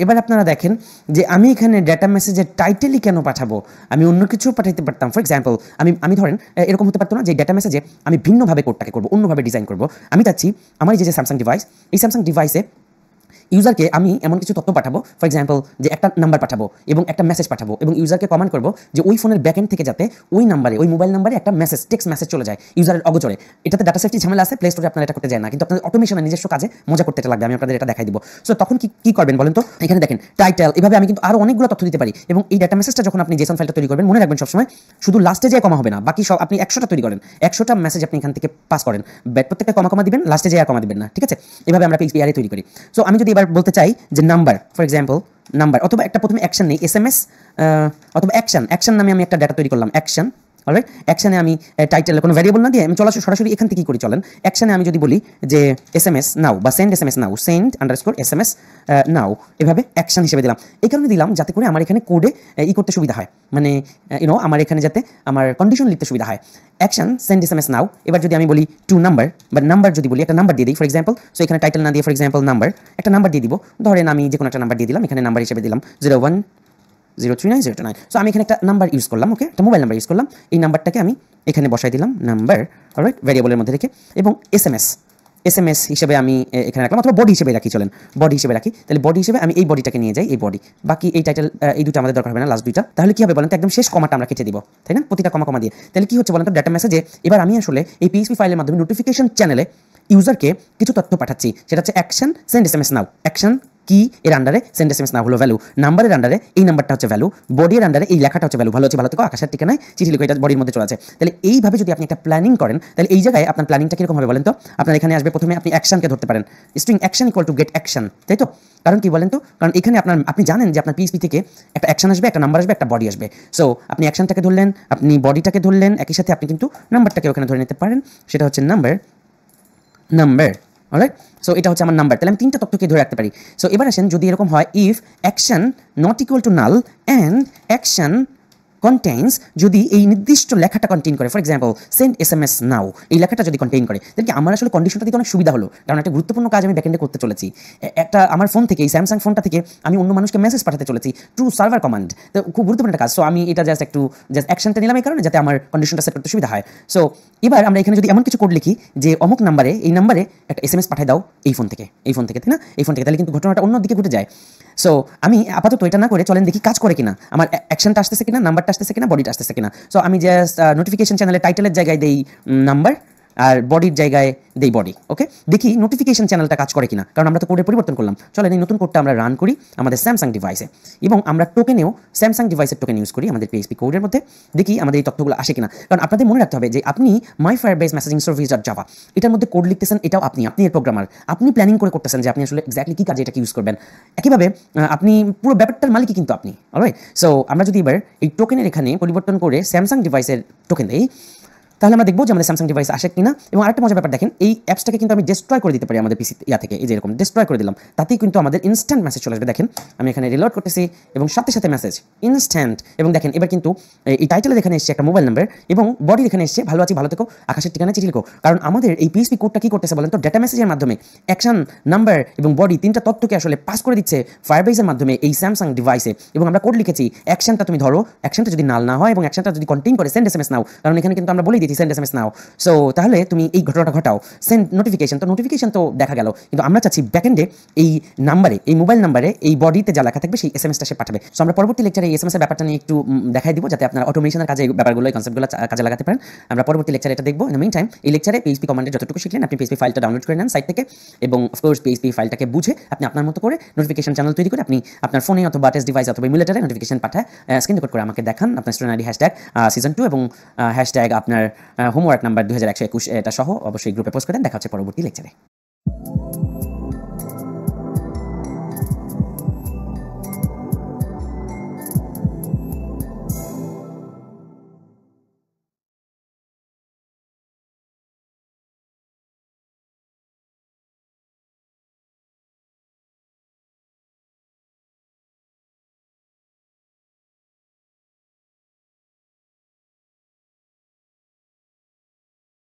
এবার আপনারা দেখেন যে আমি এখানে ডেটা মেসেজের টাইটেলই কেন পাঠাবো, আমি অন্য কিছু পাঠাইতে পারতাম। ফর এক্সাম্পল আমি ধরেন এরকম হতে পারতো না যে ডেটা মেসেজে আমি ভিন্নভাবে কোডটাকে করবো, অন্যভাবে ডিজাইন করবো। আমি চাচ্ছি আমার এই যে স্যামসাং ডিভাইস, এই স্যামসাং ডিভাইসে ইউজারকে আমি এমন কিছু তথ্য পাঠাবো, ফর এক্সাম্পল যে একটা নাম্বার পাঠাবো এবং একটা মেসেজ পাঠাবো এবং ইউজারকে কমান্ড করবো যে ওই ফোনের ব্যাকএন্ড থেকে যাতে ওই নাম্বারে, ওই মোবাইল নাম্বারে একটা মেসেজ, টেক্সট মেসেজ চলে যায় ইউজারের অগোচরে। এটাতে ডাটা সেফটি ঝামেলা আছে, প্লে স্টোরে আপনারা এটা করতে যায় না, কিন্তু আপনাদের অটোমেশনে নিজস্ব কাজে মজা করতে এটা লাগবে। আমি আপনাদের এটা দেখাই দিব। সো তখন কি করবেন বলেন তো? এখানে দেখেন টাইটেল, এভাবে আমি কিন্তু আরো অনেকগুলো তথ্য দিতে পারি এবং এই ডাটা মেসেজটা যখন আপনি জেসন ফাইলটা তৈরি করবেন, মনে রাখবেন সবসময় শুধু লাস্টে যে কমা হবে না, বাকি সব আপনি 100টা তৈরি করেন, 100টা মেসেজ আপনি এখান থেকে পাস করেন, প্রত্যেকটা কমা দিবেন, লাস্টে যে আর কমা দিবেন না, ঠিক আছে? এভাবে আমরা PHP তৈরি করি। সো আমি যদি এবার বলতে চাই যে নাম্বার, ফর এক্সাম্পল নাম্বার, অথবা একটা প্রথমে অ্যাকশন নেই, SMS অথবা অ্যাকশন নামে আমি একটা ডাটা তৈরি করলাম, অ্যাকশন। অলরাইট, অ্যাকশনে আমি টাইটেল কোনো ভ্যারিয়েবল না দিয়ে আমি সরাসরি এখান থেকে করি। চলেন অ্যাকশনে আমি যদি বলি যে SMS নাও বা সেন্ড SMS নাও, সেন্ড আন্ডারস্কোর SMS নাও, এভাবে অ্যাকশন হিসেবে দিলাম। এই কারণে দিলাম যাতে করে আমার এখানে কোডে করতে সুবিধা হয়, মানে আমার এখানে যাতে আমার কন্ডিশন লিখতে সুবিধা হয়। অ্যাকশন সেন্ড SMS নাও। এবার যদি আমি বলি টু নাম্বার বা নাম্বার যদি বলি, একটা নাম্বার দিয়ে দিই ফর এক্সাম্পল। সো এখানে টাইটেল না দিয়ে ফর এক্সাম্পল নাম্বার, একটা নাম্বার দিয়ে দিব। ধরেন আমি যে কোনো একটা নাম্বার দিয়ে দিলাম, এখানে নাম্বার হিসেবে দিলাম 01039029। সো আমি এখানে একটা নাম্বার ইউজ করলাম, ওকে, একটা মোবাইল নাম্বার ইউজ করলাম। এই নাম্বারটাকে আমি এখানে বসাই দিলাম নাম্বার, অলরাইট, ভ্যারিয়েবলের মধ্যে রেখে, এবং SMS হিসেবে আমি এখানে রাখলাম, অথবা বডি হিসেবে রাখি। চলেন বডি হিসেবে রাখি। তাহলে বডি হিসেবে আমি এই বডিটাকে নিয়ে যাই, এই বডি। বাকি এই টাইটেল, এই দুটো আমাদের দরকার হবে না, লাস্ট দুইটা। তাহলে কি হবে বলেন তো? একদম শেষ কমাটা আমরা কেটে দিব, তাই না? প্রতিটা কমা দিয়ে। তাহলে কি হচ্ছে বলেন তো? ডাটা মেসেজে এবার আমি আসলে এই PHP ফাইলের মাধ্যমে নোটিফিকেশন চ্যানেলে ইউজারকে কিছু তথ্য পাঠাচ্ছি। সেটা হচ্ছে অ্যাকশন সেন্ড SMS নাও। অ্যাকশন কি এর আন্ডারে সেন্ড SMS নাও হলো ভ্যালু, নাম্বারের আন্ডারে এই নাম্বারটা হচ্ছে ভ্যালু, বডির আন্ডারে এই লেখাটা হচ্ছে ভ্যালু। ভালো হচ্ছে ভালো থেকো, আকাশের ঠিকানায় চিঠি লিখো, এটা বডির মধ্যে চলে আছে। তাহলে এইভাবে যদি আপনি একটা প্ল্যানিং করেন, তাহলে এই জায়গায় আপনার প্ল্যানিংটা কিরকম হবে বলেন তো? আপনার এখানে আসবে প্রথমে আপনি অ্যাকশনকে ধরতে পারেন, string action equal to get action, তাই তো? কারণ কি বলেন তো? কারণ এখানে আপনি জানেন যে আপনার PHP থেকে একটা অ্যাকশন আসবে, একটা নাম্বার আসবে, একটা বডি আসবে। সো আপনি অ্যাকশনটাকে ধরলেন, আপনি বডিটাকে ধরলেন, একই সাথে আপনি কিন্তু নাম্বারটাকে ওখানে ধরে নিতে পারেন, সেটা হচ্ছে নাম্বার। অলরাইট, সো এটা হচ্ছে আমার নাম্বার। তাহলে আমি তিনটা তথ্যকে ধরে রাখতে পারি। সো এবার আসেন, যদি এরকম হয়, if action not equal to null and action contains, যদি এই নির্দিষ্ট লেখাটা কন্টেইন করে, ফর এক্সাম্পল সেন্ড SMS নাও, এই লেখাটা যদি কন্টেইন করে, তাহলে কি আমার আসলে কন্ডিশনটা দিতে অনেক সুবিধা হলো। কারণ একটা গুরুত্বপূর্ণ কাজ আমি ব্যাকএন্ডে করতে চলেছি। একটা আমার ফোন থেকে, এই স্যামসাং ফোনটা থেকে আমি অন্য মানুষকে মেসেজ পাঠাতে চলেছি টু সার্ভার কমান্ড। তো খুব গুরুত্বপূর্ণ একটা কাজ। সো আমি এটা জাস্ট অ্যাকশনটা নিলাম এই কারণে যাতে আমার কন্ডিশনটা সেট করতে সুবিধা হয়। সো এবার আমরা এখানে যদি এমন কিছু কোড লিখি যে অমুক নাম্বারে, এই নাম্বারে একটা SMS পাঠিয়ে দাও এই ফোন থেকে, তাই না? এই ফোন থেকে, তাহলে কিন্তু ঘটনাটা অন্য দিকে ঘটে যায়। সো আমি আপাতত এটা না করে চলেন দেখি কাজ করে কিনা, আমার অ্যাকশনটা আসতেছে কিনা, নাম্বারটা আসতেছে কিনা, বডিটা আসতেছে কিনা। সো আমি জাস্ট নোটিফিকেশন চ্যানেলে টাইটেলের জায়গায় দেই নাম্বার আর বডির জায়গায় দেই বডি, ওকে। দেখি নোটিফিকেশন চ্যানেলটা কাজ করে কিনা, কারণ আমরা তো কোডে পরিবর্তন করলাম। চলেন এই নতুন কোডটা আমরা রান করি আমাদের স্যামসাং ডিভাইসে, এবং আমরা টোকেনেও স্যামসাং ডিভাইসের টোকেন ইউজ করি আমাদের PHP কোডের মধ্যে। দেখি আমাদের এই তথ্যগুলো আসে কিনা। কারণ আপনাদের মনে রাখতে হবে যে আপনি মাই ফায়ারবেস মেসেজিং সার্ভিস জাভা এটার মধ্যে কোড লিখতেছেন, এটাও আপনি এর প্রোগ্রামার, আপনি প্ল্যানিং করে করতেছেন যে আপনি আসলে এক্স্যাক্টলি কী কাজে এটাকে ইউজ করবেন। একইভাবে আপনি পুরো ব্যাপারটার মালিকই কিন্তু আপনি, অলরাইট। সো আমরা যদি এবার এই টোকেনের এখানে পরিবর্তন করে স্যামসাং ডিভাইসের টোকেন দেই, তাহলে আমরা দেখবো যে আমাদের স্যামসাং ডিভাইস আসে কিনা। এবং আরেকটা মজার ব্যাপার দেখেন, এই অ্যাপসটাকে কিন্তু আমি ডিস্ট্রয় করে দিতে পারি আমাদের পিসি থেকে, এই যে এরকম ডিস্ট্রয় করে দিলাম, তাতেই কিন্তু আমাদের ইনস্ট্যান্ট মেসেজ চলে আসবে। দেখেন আমি এখানে রিলোড করতেছি এবং সাথে সাথে মেসেজ ইনস্ট্যান্ট। এবং দেখেন এবার কিন্তু এই টাইটেলের এখানে এসছে একটা মোবাইল নাম্বার এবং বডির এখানে এসছে ভালো আছি ভালো থেকো, আকাশের ঠিকানায় চিঠি লিখো। কারণ আমাদের এই PHP কোডটা কি করতেছে বলেন তো? ডেটা মেসেজের মাধ্যমে অ্যাকশন, নাম্বার এবং বডি তিনটা তথ্যকে আসলে পাস করে দিচ্ছে ফায়ারবেসের মাধ্যমে এই স্যামসাং ডিভাইসে। এবং আমরা কোড লিখেছি অ্যাকশনটা তুমি ধরো, অ্যাকশনটা যদি নাল না হয় এবং অ্যাকশনটা যদি কন্টেইন করে সেন্ড SMS নাও, কারণ এখানে কিন্তু আমরা বলেই দিয়েছি সেন্ড SMS নাও। সো তাহলে তুমি এই ঘটনাটা ঘটাও, সেন্ড নোটিফিকেশন। তো নোটিফিকেশন তো দেখা গেল, কিন্তু আমরা চাচ্ছি ব্যাকএন্ডে এই নাম্বারে, এই মোবাইল নাম্বারে, এই বডিতে যা লেখা থাকবে সেই SMS-টা সে পাঠাবে। সো আমরা পরবর্তী লেকচারে এই SMS এর ব্যাপারটা নিয়ে একটু দেখাই দিব, যাতে আপনারা অটোমেশনের কাজে এই ব্যাপারগুলো, এই কনসেপ্টগুলো কাজে লাগাতে পারেন। আমরা পরবর্তী লেকচারে এটা দেখবো। ইন দ্য মিন টাইম এই লেকচারে PHP কমান্ডের যতটুকু শিখলেন, আপনি PHP ফাইলটা ডাউনলোড করে নেন সাইট থেকে, এবং অফকোর্স PHP ফাইলটাকে বুঝে আপনি আপনার মতো করে নোটিফিকেশন চ্যানেল তৈরি করে আপনি আপনার ফোনে অথবা টেস্ট ডিভাইস অথবা ইমুলেটরে নোটিফিকেশন পাঠায় স্ক্রিন রেকর্ড করে আমাকে দেখান আপনার স্টুডেন্ট আইডি হ্যাশট্যাগ সিজন 2 এবং হ্যাশট্যাগ আপনার হোমওয়ার্ক নাম্বার 2121 এটা সহ অবশ্যই গ্রুপে পোস্ট করে দেন। দেখা হচ্ছে পরবর্তী লেকচারে।